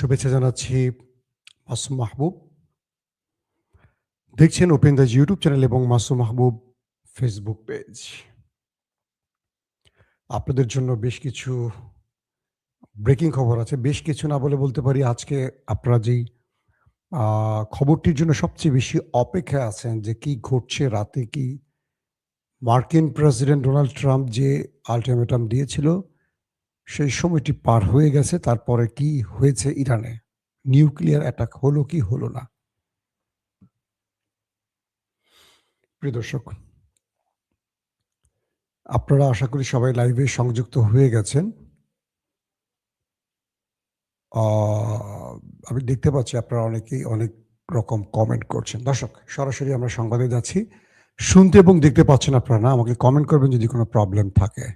শুভেচ্ছা জানাচ্ছি মাসুম মাহবুব। দেখছেন ওপেন দ্য ইউটিউব চ্যানেল এবং মাসুম মাহবুব ফেসবুক পেজ। আপনাদের জন্য বেশ কিছু ব্রেকিং খবর আছে। বেশ কিছু না বলতে পারি আজকে আপনারা যেই খবরটির জন্য সবচেয়ে বেশি অপেক্ষায় আছেন যে কি ঘটছে রাতে কি মার্কিন প্রেসিডেন্ট ডোনাল্ড ট্রাম্প যে আল্টিমেটাম দিয়েছিল সেই সময়টি পার হয়ে গেছে। তারপরে কি হয়েছে ইরানে? নিউক্লিয়ার অ্যাটাক হলো কি হলো না? প্রিয় দর্শক, আপনারা আশা করি সবাই লাইভে সংযুক্ত হয়ে গেছেন। আ আমি দেখতে পাচ্ছি আপনারা অনেকেই অনেক রকম কমেন্ট করছেন। দর্শক, সরাসরি আমরা সংবাদে যাচ্ছি। শুনতে এবং দেখতে পাচ্ছেন আপনারা না? আমাকে কমেন্ট করবেন যদি কোনো প্রবলেম থাকে।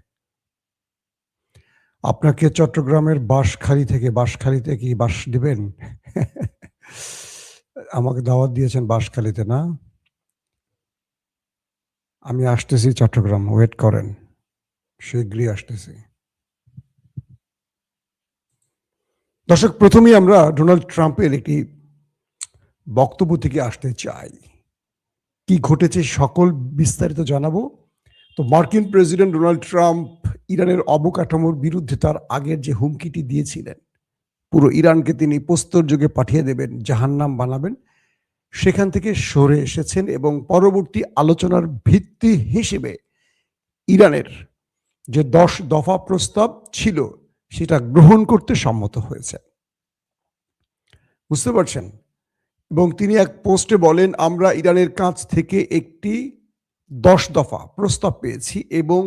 আপনাকে চট্টগ্রামের বাঁশখালীতে কি বাঁশ দিবেন? আমাকে দাওয়াত দিয়েছেন বাঁশখালীতে না? আমি আসতেছি চট্টগ্রাম, ওয়েট করেন। শীঘ্রই আসতেছি। দর্শক, প্রথমেই আমরা ডোনাল্ড ট্রাম্পের একটি বক্তব্য থেকে আসতে চাই। কি ঘটেছে সকল বিস্তারিত জানাবো। তো মার্কিন প্রেসিডেন্ট ডোনাল্ড ট্রাম্প ইরানের অবকাঠামোর বিরুদ্ধে তার আগের যে হুমকিটি দিয়েছিলেন, পুরো ইরানকে তিনি প্রস্তর যুগে পাঠিয়ে দেবেন, জাহান্নাম বানাবেন, সেখান থেকে সরে এসেছেন এবং পরবর্তী আলোচনার ভিত্তি হিসেবে ইরানের যে 10 দফা প্রস্তাব ছিল সেটা গ্রহণ করতে সম্মত হয়েছে। বুঝতে পারছেন? এবং তিনি এক পোস্টে বলেন, আমরা ইরানের কাছ থেকে একটি 10 দফা প্রস্তাব পেয়েছি এবং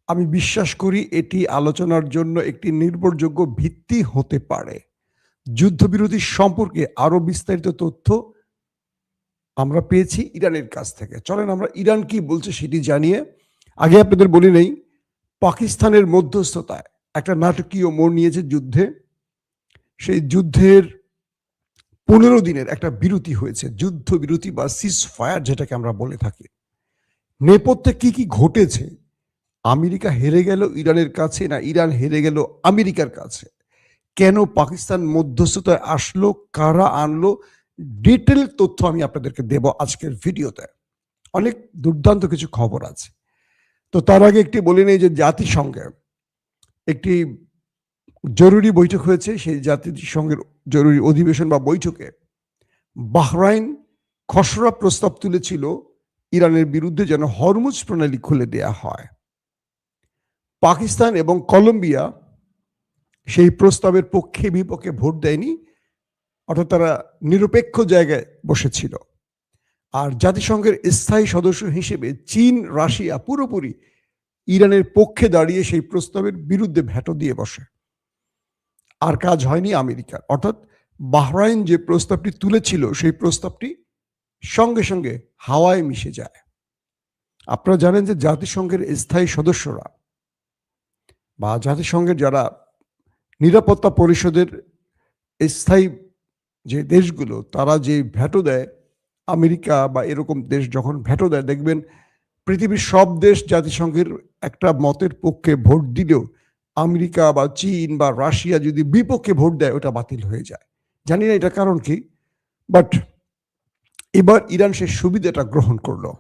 আমি বিশ্বাস করি এটি আলোচনার জন্য একটি নির্ভরযোগ্য ভিত্তি হতে পারে। যুদ্ধবিরতি সম্পর্কে আরো বিস্তারিত তথ্য আমরা পেয়েছি ইরানের কাছ থেকে। চলেন আমরা ইরান কি বলছে সেটি জানিয়ে আগে আপনাদের বলি নেই, পাকিস্তানের মধ্যস্থতায় একটা নাটকীয় মোড় নিয়েছে যুদ্ধে। সেই যুদ্ধের 15 দিনের একটা বিরতি হয়েছে, যুদ্ধবিরতি বা সিজ ফায়ার যেটাকে আমরা বলে থাকি। নেপথ্যে কি কি ঘটেছে? আমেরিকা হেরে গেল ইরানের কাছে, না ইরান হেরে গেল আমেরিকার কাছে? কেন পাকিস্তান মধ্যস্থতায় আসলো, কারা আনলো, ডিটেল তথ্য আমি আপনাদেরকে দেব আজকের ভিডিওতে। অনেক দুর্দান্ত কিছু খবর আছে। তো তার আগে একটি বলে নেই যে জাতিসংঘে একটি জরুরি বৈঠক হয়েছে। সেই জাতিসংঘের জরুরি অধিবেশন বা বৈঠকে বাহরাইন খসড়া প্রস্তাব তুলেছিল ইরানের বিরুদ্ধে যেন হরমুজ প্রণালী খুলে দেয়া হয়। পাকিস্তান এবং কলম্বিয়া সেই প্রস্তাবের পক্ষে বিপক্ষে ভোট দেয়নি, অর্থাৎ তারা নিরপেক্ষ জায়গায় বসেছিল। আর জাতিসংঘের স্থায়ী সদস্য হিসেবে চীন, রাশিয়া পুরোপুরি ইরানের পক্ষে দাঁড়িয়ে সেই প্রস্তাবের বিরুদ্ধে ভেটো দিয়ে বসে। আর কাজ হয়নি আমেরিকার, অর্থাৎ বাহরাইন যে প্রস্তাবটি তুলেছিল সেই প্রস্তাবটি সঙ্গে সঙ্গে হাওয়ায় মিশে যায়। আপনারা জানেন যে জাতিসংঘের স্থায়ী সদস্যরা বা জাতিসংঘের যারা নিরাপত্তা পরিষদের স্থায়ী যে দেশগুলো, তারা যে ভেটো দেয়, আমেরিকা বা এরকম দেশ যখন ভেটো দেয়, দেখবেন পৃথিবীর সব দেশ জাতিসংঘের একটা মতের পক্ষে ভোট দিলেও আমেরিকা বা চীন বা রাশিয়া যদি বিপক্ষে ভোট দেয় ওটা বাতিল হয়ে যায়। জানি না এটা কারণ কি, বাট এবার ইরান সে সুবিধাটা গ্রহণ করলো।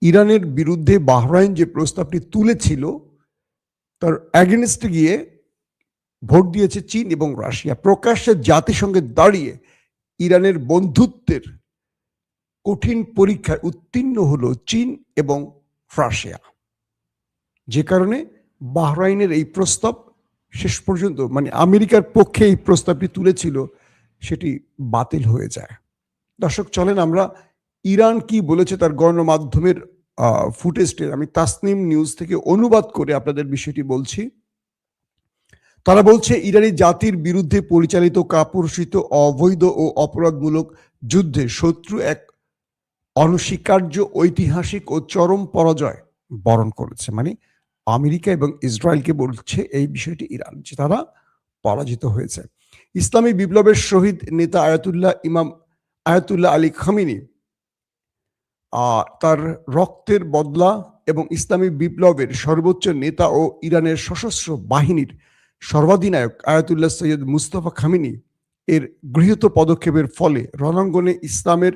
ইরানের বিরুদ্ধে বাহরাইন যে প্রস্তাবটি তুলেছিল তার অ্যাগেনস্টে গিয়ে ভোট দিয়েছে চীন এবং রাশিয়া। প্রকাশ্যে জাতিসংঘে দাঁড়িয়ে ইরানের বন্ধুত্বের কঠিন পরীক্ষায় উত্তীর্ণ হলো চীন এবং রাশিয়া, যে কারণে বাহরাইনের এই প্রস্তাব শেষ পর্যন্ত, মানে আমেরিকার পক্ষে এই প্রস্তাবটি তুলেছিল, সেটি বাতিল হয়ে যায়। দর্শক, চলেন আমরা ইরান কি বলেছে তার গণমাধ্যমের ফুটেজটি আমি তাসনিম নিউজ থেকে অনুবাদ করে আপনাদের বিষয়টি বলছি। তারা বলছে, ইরানি জাতির বিরুদ্ধে পরিচালিত কাপুরুষিত অবৈধ ও অপরাধমূলক যুদ্ধে শত্রু এক অনস্বীকার্য ঐতিহাসিক ও চরম পরাজয় বরণ করেছে। মানে আমেরিকা এবং ইসরায়েলকে বলছে এই বিষয়টি ইরান, যে তারা পরাজিত হয়েছে। ইসলামী বিপ্লবের শহীদ নেতা ইমাম আয়াতুল্লাহ আলী খামেনি তার রক্তের বদলা এবং ইসলামী বিপ্লবের সর্বোচ্চ নেতা ও ইরানের সশস্ত্র বাহিনীর সর্বাধিনায়ক আয়াতুল্লাহ সৈয়দ মুস্তফা খামেনি এর গৃহীত পদক্ষেপের ফলে রণাঙ্গনে ইসলামের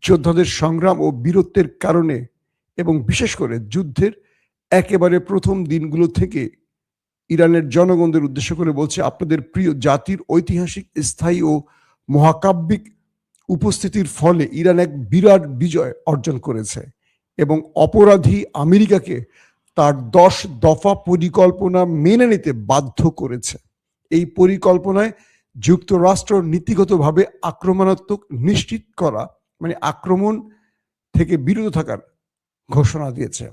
যোদ্ধাদের সংগ্রাম ও বীরত্বের কারণে এবং বিশেষ করে যুদ্ধের একেবারে প্রথম দিনগুলো থেকে ইরানের জনগণদের উদ্দেশ্য করে বলছে, আপনাদের প্রিয় জাতির ঐতিহাসিক, স্থায়ী ও মহাকাব্যিক উপস্থিতির ফলে ইরান এক বিরাট বিজয় অর্জন করেছে এবং অপরাধী আমেরিকাকে তার 10 দফা পরিকল্পনা মেনে নিতে বাধ্য করেছে। এই পরিকল্পনায় যুক্তরাষ্ট্র নীতিগতভাবে আক্রমণাত্মক নিশ্চিত করা, মানে আক্রমণ থেকে বিরত থাকার ঘোষণা দিয়েছে।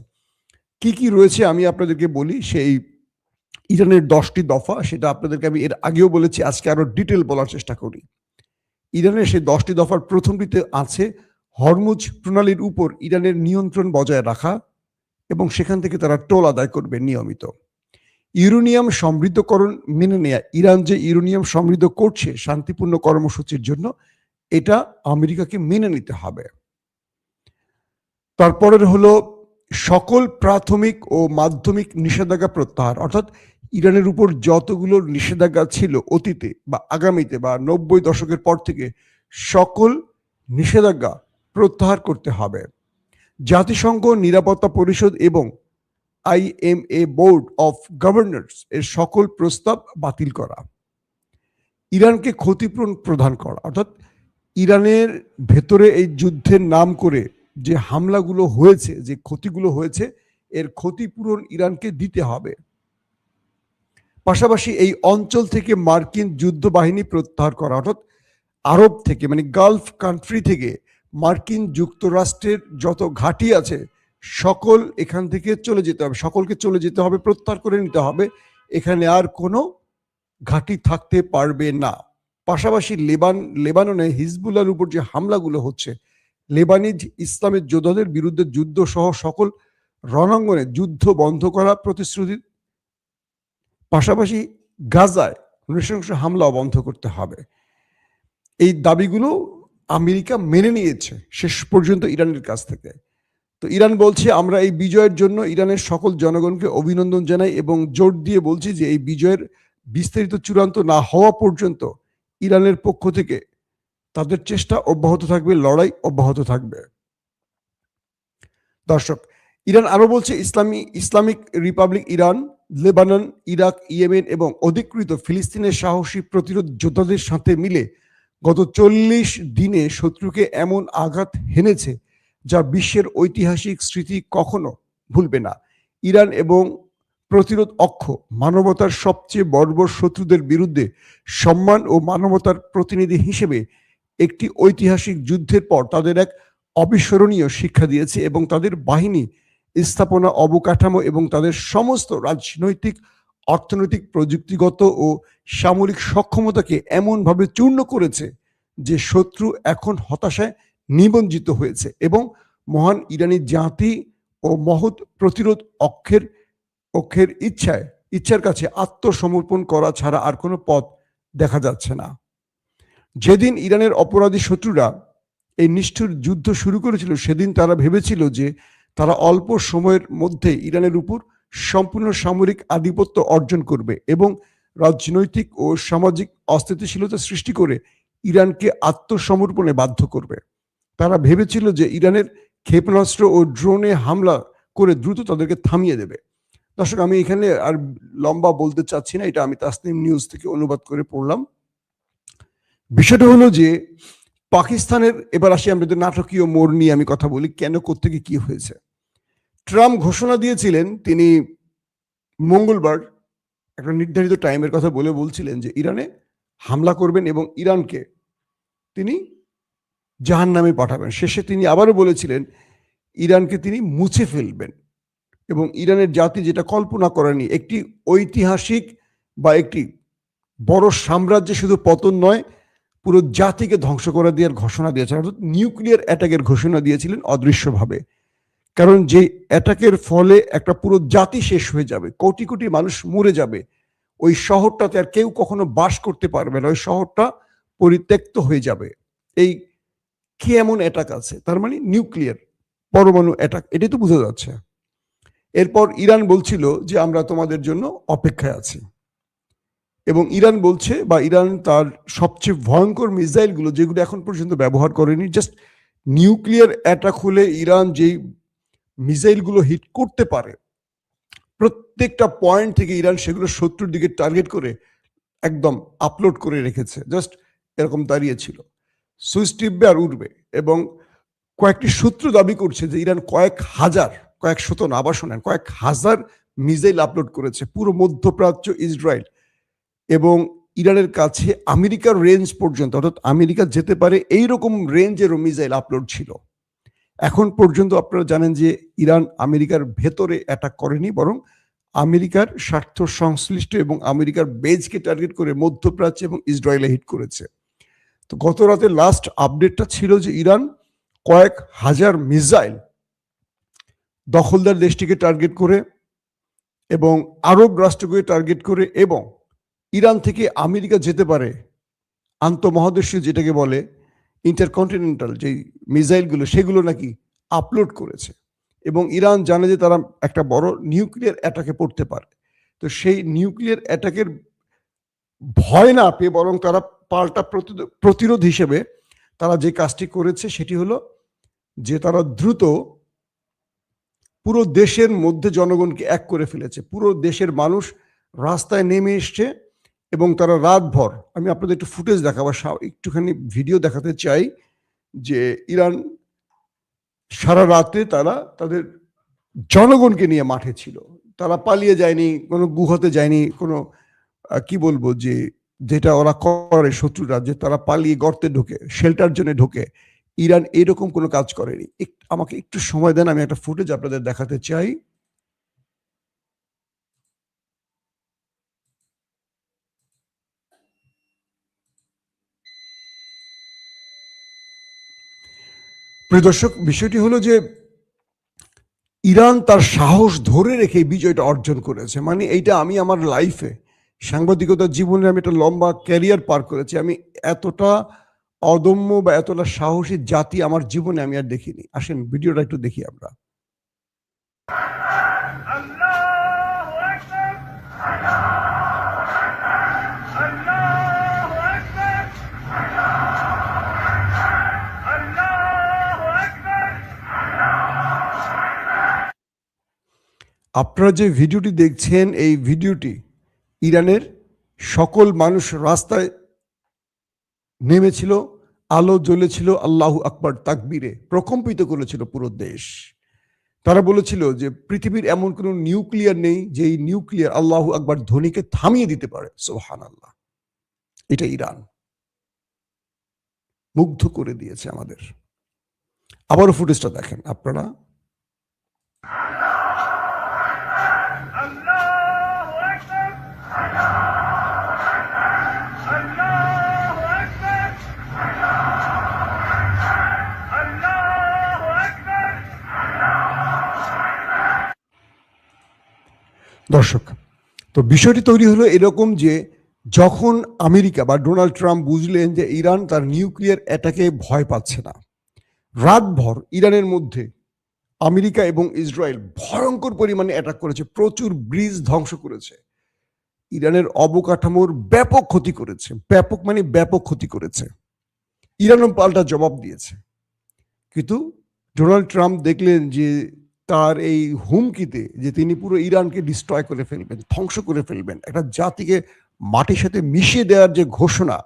কি কি রয়েছে আমি আপনাদেরকে বলি। সেই ইরানের 10টি দফা, সেটা আপনাদেরকে আমি এর আগেও বলেছি, আজকে আরো ডিটেল বলার চেষ্টা করি। ইরানের সেই 10টি দফার প্রথমটিতে আছে হরমুজ প্রণালীর উপর ইরানের নিয়ন্ত্রণ বজায় রাখা এবং সেখান থেকে তারা টোল আদায় করবে নিয়মিত। ইউরেনিয়াম সমৃদ্ধকরণ মেনে নেয়া, ইরান যে ইউরেনিয়াম সমৃদ্ধ করছে শান্তিপূর্ণ কর্মসূচির জন্য, এটা আমেরিকাকে মেনে নিতে হবে। তারপরের হলো সকল প্রাথমিক ও মাধ্যমিক নিষেধাজ্ঞা প্রত্যাহার, অর্থাৎ ইরানের উপর যতগুলো নিষেধাজ্ঞা ছিল অতীতে বা আগামীতে বা 90 দশকের পর থেকে সকল নিষেধাজ্ঞা প্রত্যাহার করতে হবে। জাতিসংঘ নিরাপত্তা পরিষদ এবং IMA বোর্ড অফ গভর্নর্স এর সকল প্রস্তাব বাতিল করা। ইরানকে ক্ষতিপূরণ প্রদান করা, অর্থাৎ ইরানের ভেতরে এই যুদ্ধের নাম করে যে হামলাগুলো হয়েছে, যে ক্ষতিগুলো হয়েছে, এর ক্ষতিপূরণ ইরানকে দিতে হবে। পাশাপাশি এই অঞ্চল থেকে মার্কিন যুদ্ধ বাহিনী প্রত্যাহার করা, অর্থাৎ আরব থেকে, মানে গালফ কান্ট্রি থেকে মার্কিন যুক্তরাষ্ট্রের যত ঘাঁটি আছে সকল এখান থেকে চলে যেতে হবে, সকলকে চলে যেতে হবে, প্রত্যাহার করে নিতে হবে। এখানে আর কোনো ঘাঁটি থাকতে পারবে না। পাশাপাশি লেবাননে হিজবুল্লাহর উপর যে হামলাগুলো হচ্ছে, লেবানিজ ইসলামের যোদ্ধাদের বিরুদ্ধে যুদ্ধ সহ সকল রণাঙ্গনে যুদ্ধ বন্ধ করা প্রতিশ্রুতি, পাশাপাশি গাজায় নৃশংস হামলা বন্ধ করতে হবে। এই দাবিগুলো আমেরিকা মেনে নিয়েছে শেষ পর্যন্ত ইরানের কাছ থেকে। তো ইরান বলছে, আমরা এই বিজয়ের জন্য ইরানের সকল জনগণকে অভিনন্দন জানাই এবং জোর দিয়ে বলছি যে এই বিজয়ের বিস্তারিত চূড়ান্ত না হওয়া পর্যন্ত ইরানের পক্ষ থেকে তাদের চেষ্টা অব্যাহত থাকবে, লড়াই অব্যাহত থাকবে। দর্শক, ইরান আরো বলছে, Islamic Republic Iran, Lebanon, Iraq, Yemen এবং অধিকৃত ফিলিস্তিনের সাহসী প্রতিরোধ যোদ্ধাদের সাথে মিলে গত 40 দিনে শত্রুকে এমন আঘাত হেনেছে যা বিশ্বের ঐতিহাসিক স্মৃতি কখনো ভুলবে না। ইরান এবং প্রতিরোধ অক্ষ মানবতার সবচেয়ে বর্বর শত্রুদের বিরুদ্ধে সম্মান ও মানবতার প্রতিনিধি হিসেবে একটি ঐতিহাসিক যুদ্ধের পর তাদের এক অবিস্মরণীয় শিক্ষা দিয়েছে এবং তাদের বাহিনী, স্থাপনা, অবকাঠামো এবং তাদের সমস্ত রাজনৈতিক, অর্থনৈতিক, প্রযুক্তিগত ও সামরিক সক্ষমতাকে এমনভাবে চূর্ণ করেছে যে শত্রু এখন হতাশায় নিমজ্জিত হয়েছে এবং মহান ইরানি জাতি ও মহৎ প্রতিরোধ অক্ষের ইচ্ছার কাছে আত্মসমর্পণ করা ছাড়া আর কোনো পথ দেখা যাচ্ছে না। যেদিন ইরানের অপরাধী শত্রুরা এই নিষ্ঠুর যুদ্ধ শুরু করেছিল, সেদিন তারা ভেবেছিল যে তারা অল্প সময়ের মধ্যে ইরানের উপর সম্পূর্ণ সামরিক আধিপত্য অর্জন করবে এবং রাজনৈতিক ও সামাজিক অস্থিতিশীলতা সৃষ্টি করে ইরানকে আত্মসমর্পণে বাধ্য করবে। তারা ভেবেছিল যে ইরানের ক্ষেপণাস্ত্র ও ড্রোনে হামলা করে দ্রুত তাদেরকে থামিয়ে দেবে। দর্শক, আমি এখানে আর লম্বা বলতে চাচ্ছি না, এটা আমি তাসনিম নিউজ থেকে অনুবাদ করে পড়লাম। বিষয়টা হলো যে পাকিস্তানের, এবার আসি আমাদের নাটকীয় মোড় নিয়ে আমি কথা বলি, কেন, কোত্থেকে কি হয়েছে। ট্রাম্প ঘোষণা দিয়েছিলেন, তিনি মঙ্গলবার একটা নির্ধারিত টাইমের কথা বলছিলেন যে ইরানে হামলা করবেন এবং ইরানকে তিনি জাহান্নামে পাঠাবেন। শেষে তিনি আবারও বলেছিলেন ইরানকে তিনি মুছে ফেলবেন এবং ইরানের জাতি যেটা কল্পনা করেনি, একটি ঐতিহাসিক বা একটি বড় সাম্রাজ্যে শুধু পতন নয়, পুরো জাতিকে ধ্বংস করে দেওয়ার ঘোষণা দিয়েছেন, অর্থাৎ নিউক্লিয়ার অ্যাটাকের ঘোষণা দিয়েছিলেন অদৃশ্যভাবে। কারণ যে অ্যাটাকের ফলে একটা পুরো জাতি শেষ হয়ে যাবে, কোটি কোটি মানুষ মরে যাবে, ওই শহরটাতে আর কেউ কখনো বাস করতে পারবে না, ওই শহরটা পরিত্যক্ত হয়ে যাবে। এই কি এমন অ্যাটাক আছে, তার মানে নিউক্লিয়ার পরমাণু অ্যাটাক, এটাই তো বোঝা যাচ্ছে। এরপর ইরান বলছিল যে আমরা তোমাদের জন্য অপেক্ষায় আছি। এবং ইরান বলছে, বা ইরান তার সবচেয়ে ভয়ঙ্কর মিসাইলগুলো যেগুলো এখন পর্যন্ত ব্যবহার করেনি, জাস্ট নিউক্লিয়ার অ্যাটাক হলে ইরান যেই মিসাইলগুলো হিট করতে পারে, প্রত্যেকটা পয়েন্ট থেকে ইরান সেগুলো শত্রুর দিকে টার্গেট করে একদম আপলোড করে রেখেছে। জাস্ট এরকম দাঁড়িয়েছিল, সুইচ টিপবে আর উঠবে। এবং কয়েকটি সূত্র দাবি করছে যে ইরান কয়েক শত না, আবার শোনেন, কয়েক হাজার মিসাইল আপলোড করেছে পুরো মধ্যপ্রাচ্য, ইসরায়েল এবং ইরানের কাছে আমেরিকার রেঞ্জ পর্যন্ত, অর্থাৎ আমেরিকা যেতে পারে এইরকম রেঞ্জেরও মিসাইল আপলোড ছিল। এখন পর্যন্ত আপনারা জানেন যে ইরান আমেরিকার ভেতরে অ্যাটাক করেনি, বরং আমেরিকার স্বার্থ সংশ্লিষ্ট এবং আমেরিকার বেজকে টার্গেট করে মধ্যপ্রাচ্য এবং ইসরায়েলে হিট করেছে। তো গত রাতে লাস্ট আপডেটটা ছিল যে ইরান কয়েক হাজার মিসাইল দখলদার দেশটিকে টার্গেট করে এবং আরব রাষ্ট্রকে টার্গেট করে, এবং ইরান থেকে আমেরিকা যেতে পারে আন্তঃমহাদেশীয় যেটাকে বলে ইন্টারকন্টিনেন্টাল যে মিসাইলগুলো, সেগুলো নাকি আপলোড করেছে। এবং ইরান জানে যে তারা একটা বড় নিউক্লিয়ার অ্যাটাকে পড়তে পারে। তো সেই নিউক্লিয়ার অ্যাটাকের ভয় না পেয়ে বরং তারা পাল্টা প্রতিরোধ হিসেবে তারা যে কাজটি করেছে সেটি হলো যে তারা দ্রুত পুরো দেশের মধ্যে জনগণকে এক করে ফেলেছে। পুরো দেশের মানুষ রাস্তায় নেমে এসছে এবং তারা রাতভর, আমি আপনাদের একটু ফুটেজ দেখাবো, একটুখানি ভিডিও দেখাতে চাই যে ইরান সারা রাতে তারা তাদের জনগণকে নিয়ে মাঠে ছিল। তারা পালিয়ে যায়নি, কোনো গুহাতে যায়নি, কোনো কি বলবো যে যেটা ওরা করে শত্রুরা, যে তারা পালিয়ে গর্তে ঢোকে, শেল্টার জন্য ঢোকে। ইরান এরকম কোনো কাজ করেনি। আমাকে একটু সময় দেন, আমি একটা ফুটেজ আপনাদের দেখাতে চাই। প্রিয় দর্শক, বিষয়টি হলো যে ইরান তার সাহস ধরে রেখে বিজয়টা অর্জন করেছে। মানে এইটা আমি আমার লাইফে, সাংবাদিকতার জীবনে আমি একটা লম্বা ক্যারিয়ার পার করেছি, আমি এতটা অদম্য বা এতটা সাহসী জাতি আমার জীবনে আমি আর দেখিনি। আসেন ভিডিওটা একটু দেখি আমরা। আপনারা যে ভিডিওটি দেখছেন, এই ভিডিওটি ইরানের সকল মানুষ রাস্তায় নেমেছিল, আলো জ্বলেছিল, আল্লাহু আকবার তাকবীরে প্রকম্পিত করেছিল পুরো দেশ। তারা বলেছিল যে পৃথিবীর এমন কোনো নিউক্লিয়ার নেই যে এই নিউক্লিয়ার আল্লাহু আকবার ধ্বনিকে থামিয়ে দিতে পারে। সুবহানাল্লাহ। এটা ইরান মুগ্ধ করে দিয়েছে আমাদের। আবারও ফুটেজটা দেখেন আপনারা। দর্শক, তো বিষয়টি তৈরি হলো এরকম যে যখন আমেরিকা বা ডোনাল্ড ট্রাম্প বুঝলেন যে ইরান তার নিউক্লিয়ার অ্যাটাকে ভয় পাচ্ছে না, রাতভর ইরানের মধ্যে আমেরিকা এবং ইসরায়েল ভয়ঙ্কর পরিমাণে অ্যাটাক করেছে, প্রচুর ব্রিজ ধ্বংস করেছে, ইরানের অবকাঠামোর ব্যাপক ক্ষতি করেছে, ব্যাপক ক্ষতি করেছে। ইরানও পাল্টা জবাব দিয়েছে। কিন্তু ডোনাল্ড ট্রাম্প দেখলেন যে তার এই হুমকিতে যে তিনি পুরো ইরানকে ডিস্ট্রয় করে ফেলবেন, ধ্বংস করে ফেলবেন, একটা জাতিকে মাটির সাথে মিশিয়ে দেওয়ার যে ঘোষণা,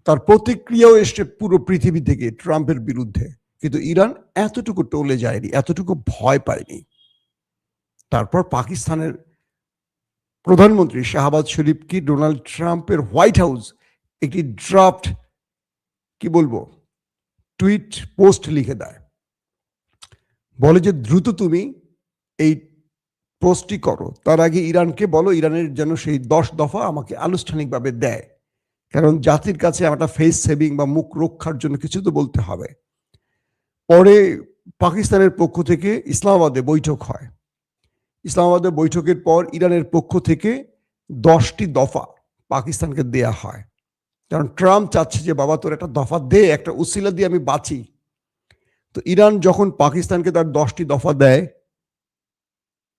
তার প্রতিক্রিয়াও এসছে পুরো পৃথিবী থেকে ট্রাম্পের বিরুদ্ধে। কিন্তু ইরান এতটুকু টলে যায়নি, এতটুকু ভয় পায়নি। তারপর পাকিস্তানের প্রধানমন্ত্রী শাহবাজ শরীফকে ডোনাল্ড ট্রাম্পের হোয়াইট হাউস একটি ড্রাফট কি বলবো টুইট পোস্ট লিখে দেয়, বলে যে দ্রুত তুমি এই পোস্টটি করো, তার আগে ইরানকে বলো ইরানের যেন সেই 10 দফা আমাকে আনুষ্ঠানিকভাবে দেয়, কারণ জাতির কাছে একটা ফেস সেভিং বা মুখ রক্ষার জন্য কিছু তো বলতে হবে। পরে পাকিস্তানের পক্ষ থেকে ইসলামাবাদে বৈঠক হয়। ইসলামাবাদে বৈঠকের পর ইরানের পক্ষ থেকে 10টি দফা পাকিস্তানকে দেয়া হয়, কারণ ট্রাম্প চাচ্ছে যে বাবা তোর একটা দফা দে, একটা উসিলা দিয়ে আমি বাঁচি। তো ইরান যখন পাকিস্তানকে তার 10টি দফা দেয়,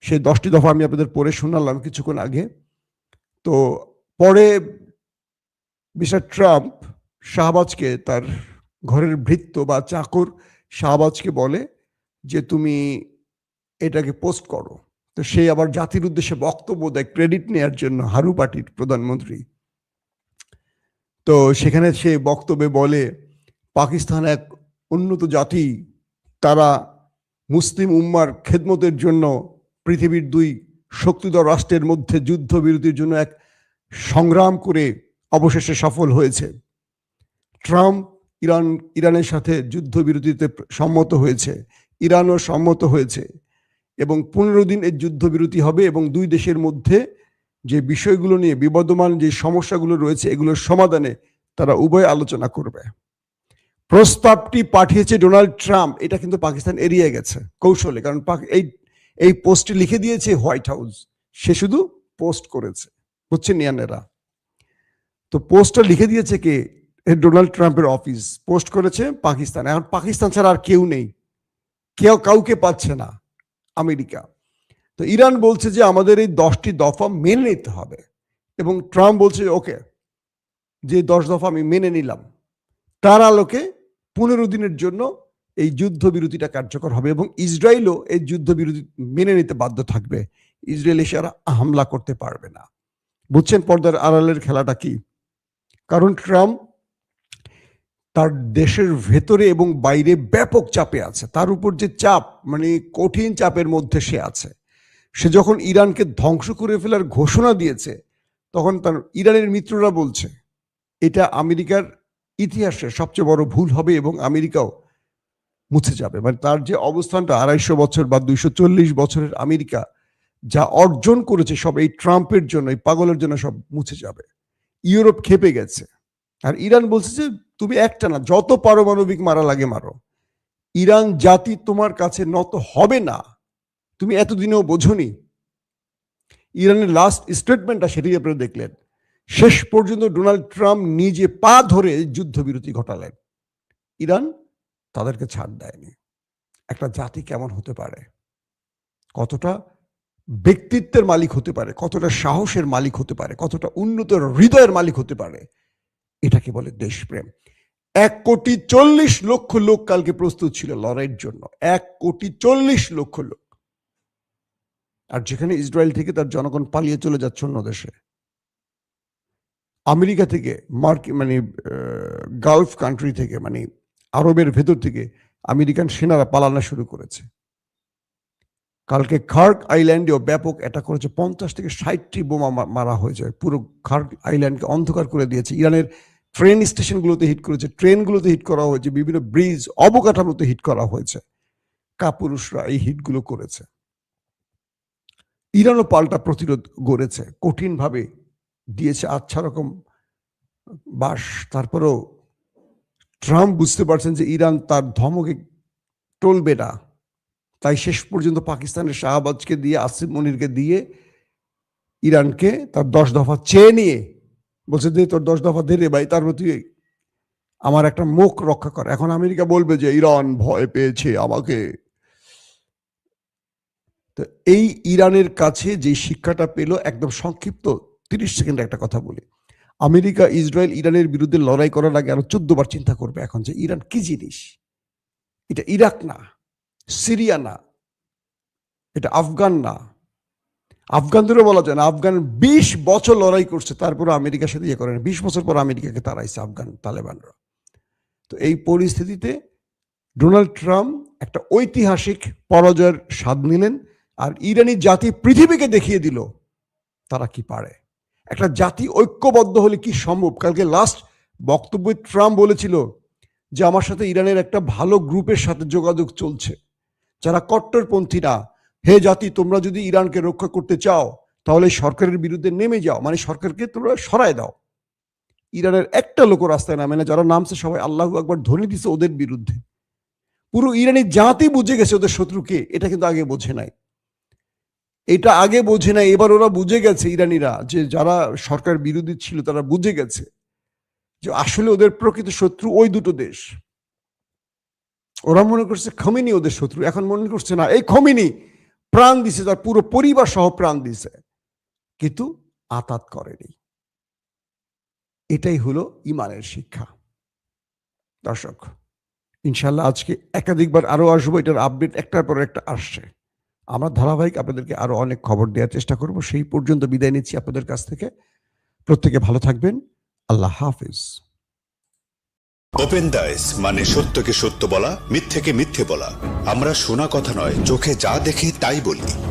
সেই 10টি দফা আমি আপনাদের পড়ে শোনালাম কিছুক্ষণ আগে, তো পরে মিস্টার ট্রাম্প শাহবাজকে, তার ঘরের ভৃত্য বা চাকর শাহবাজকে বলে যে তুমি এটাকে পোস্ট করো। তো সে আবার জাতির উদ্দেশ্যে বক্তব্য দেয় ক্রেডিট নেয়ার জন্য, হারু পার্টির প্রধানমন্ত্রী। তো সেখানে সে বক্তব্যে বলে পাকিস্তান এক উন্নত জাতি, তারা মুসলিম উম্মার খেদমতের জন্য পৃথিবীর দুই শক্তিধর রাষ্ট্রের মধ্যে যুদ্ধবিরতির জন্য এক সংগ্রাম করে অবশেষে সফল হয়েছে। ট্রাম্প ইরানের সাথে যুদ্ধবিরতিতে সম্মত হয়েছে, ইরানও সম্মত হয়েছে এবং 15 দিন এই যুদ্ধবিরতি হবে এবং দুই দেশের মধ্যে যে বিষয়গুলো নিয়ে বিবদমান যে সমস্যাগুলো রয়েছে এগুলোর সমাধানে তারা উভয় আলোচনা করবে। প্রস্তাবটি পাঠিয়েছে ডোনাল্ড ট্রাম্প, এটা কিন্তু পাকিস্তান এড়িয়ে গেছে কৌশলে, কারণ এই পোস্টে লিখে দিয়েছে হোয়াইট হাউস, সে শুধু পোস্ট করেছে, বুঝছেন ইয়ানেরা। তো পোস্টটা লিখে দিয়েছে কে? ডোনাল্ড ট্রাম্পের অফিস পোস্ট করেছে পাকিস্তান। এখন পাকিস্তান ছাড়া আর কেউ নেই, কাউকে পাচ্ছে না আমেরিকা। তো ইরান বলছে যে আমাদের এই 10টি দফা মেনে নিতে হবে এবং ট্রাম্প বলছে ওকে, যে 10 দফা আমি মেনে নিলাম, তার আলোকে 15 দিনের জন্য এই যুদ্ধবিরতিটা কার্যকর হবে এবং ইসরায়েলও এই যুদ্ধবিরতি মেনে নিতে বাধ্য থাকবে। ইসরায়েল এসে আর হামলা করতে পারবে না। বুঝছেন পর্দার আড়ালের খেলাটা কি? কারণ ট্রাম্প তার দেশের ভেতরে এবং বাইরে ব্যাপক চাপে আছে, তার উপর যে চাপ, মানে কঠিন চাপের মধ্যে সে আছে। সে যখন ইরানকে ধ্বংস করে ফেলার ঘোষণা দিয়েছে তখন তার ইরানের মিত্ররা বলছে এটা আমেরিকার ইতিহাসে সবচেয়ে বড় ভুল হবে এবং আমেরিকাও মুছে যাবে। মানে তার যে অবস্থানটা 250 বছর বা 240 বছরের আমেরিকা যা অর্জন করেছে সব এই ট্রাম্পের জন্য, এই পাগলের জন্য সব মুছে যাবে। ইউরোপ খেপে গেছে। আর ইরান বলছে যে তুমি একটা না, যত পারমাণবিক মারা লাগে মারো, ইরান জাতি তোমার কাছে নত হবে না। তুমি এতদিনেও বোঝনি। ইরানের লাস্ট স্টেটমেন্টটা সেটাই আপনারা দেখলেন। শেষ পর্যন্ত ডোনাল্ড ট্রাম্প নিজে পা ধরে যুদ্ধবিরতি ঘটালেন। ইরান তাদেরকে ছাড় দেয়নি। একটা জাতি কেমন হতে পারে, কতটা ব্যক্তিত্বের মালিক হতে পারে, কতটা সাহসের মালিক হতে পারে, কতটা উন্নত হৃদয়ের মালিক হতে পারে, এটাকে বলে দেশপ্রেম। 1,40,00,000 লোক কালকে প্রস্তুত ছিল লড়াইয়ের জন্য, 1,40,00,000 লোক। আর যেখানে ইসরায়েল থেকে তার জনগণ পালিয়ে চলে যাচ্ছে অন্য দেশে, আমেরিকা থেকে, মানে গালফ কান্ট্রি থেকে, মানে আরবের ভেতর থেকে আমেরিকান সেনারা পালানো শুরু করেছে। কালকে খার্ক আইল্যান্ডেও ব্যাপক অ্যাটাক করেছে, 50 থেকে 60টি বোমা মারা হয়েছে, পুরো খার্ক আইল্যান্ডকে অন্ধকার করে দিয়েছে। ইরানের ট্রেন স্টেশনগুলোতে হিট করেছে, ট্রেনগুলোতে হিট করা হয়েছে, বিভিন্ন ব্রিজ অবকাঠামোতে হিট করা হয়েছে। কাপুরুষরা এই হিটগুলো করেছে। ইরানও পাল্টা প্রতিরোধ গড়েছে, কঠিনভাবে দিয়েছে আচ্ছা রকম বাস। তারপরেও ট্রাম্প বুঝতে পারছেন যে ইরান তার ধমকে টলবে না, তাই শেষ পর্যন্ত পাকিস্তানের শাহবাজকে দিয়ে, আসিফ মনিরকে দিয়ে ইরানকে তার 10 দফা চেয়ে নিয়ে বলছে যে তোর 10 দফা দে রে ভাই, তার প্রতি আমার একটা মুখ রক্ষা কর। এখন আমেরিকা বলবে যে ইরান ভয় পেয়েছে আমাকে। তো এই ইরানের কাছে যে শিক্ষাটা পেল, একদম সংক্ষিপ্ত 30 সেকেন্ড একটা কথা বলি। আমেরিকা, ইসরায়েল ইরানের বিরুদ্ধে লড়াই করার আগে আরো 14 বার চিন্তা করবে এখন যে ইরান কি জিনিস। এটা ইরাক না, সিরিয়া না, এটা আফগান না। আফগানদেরও বলা যায় না, আফগান 20 বছর লড়াই করছে, তারপরে আমেরিকার সাথে ইয়ে করে না। 20 বছর পর আমেরিকাকে তাড়াইছে আফগান তালেবানরা। তো এই পরিস্থিতিতে ডোনাল্ড ট্রাম্প একটা ঐতিহাসিক পরাজয়ের স্বাদ নিলেন, আর ইরানি জাতি পৃথিবীকে দেখিয়ে দিল তারা কি পারে। একটা জাতি ঐক্যবদ্ধ হলে কি সম্ভব। কালকে লাস্ট বক্তব্যে ট্রাম্প বলেছিল যে আমার সাথে ইরানের একটা ভালো গ্রুপের সাথে যোগাযোগ চলছে, যারা কট্টরপন্থী না। হে জাতি, তোমরা যদি ইরানকে রক্ষা করতে চাও তাহলে সরকারের বিরুদ্ধে নেমে যাও, মানে সরকারকে তোমরা সরায় দাও। ইরানের একটা লোক রাস্তায় নামে না, যারা নামছে সবাই আল্লাহু আকবার ধ্বনি দিছে ওদের বিরুদ্ধে। পুরো ইরানি জাতি বুঝে গেছে ওদের শত্রুকে, এটা কিন্তু আগে বোঝে নাই। এটা আগে বোঝে নাই, এবার ওরা বুঝে গেছে। ইরানিরা যে যারা সরকার বিরোধী ছিল তারা বুঝে গেছে যে আসলে ওদের প্রকৃত শত্রু ওই দুটো দেশ। ওরা মনে করছে খমেনি ওদের শত্রু, এখন মনে করছে না এই খমেনি প্রাণ দিছে, তার পুরো পরিবার সহ প্রাণ দিছে। কিন্তু আতাত করেনি। এটাই হলো ইমানের শিক্ষা। দর্শক, ইনশাল্লাহ আজকে একাধিকবার আরো আসবো, এটার আপডেট একটার পর একটা আসছে। আমরা ধারাবাহিক আপনাদেরকে আরো অনেক খবর দেওয়ার চেষ্টা করব। সেই পর্যন্ত বিদায় নিচ্ছি আপনাদের কাছ থেকে। প্রত্যেকে ভালো থাকবেন। আল্লাহ হাফিজ। ওপেন দাইস মানে সত্যকে সত্য বলা, মিথ্যেকে মিথ্যে বলা। আমরা শোনা কথা নয়, চোখে যা দেখি তাই বলি।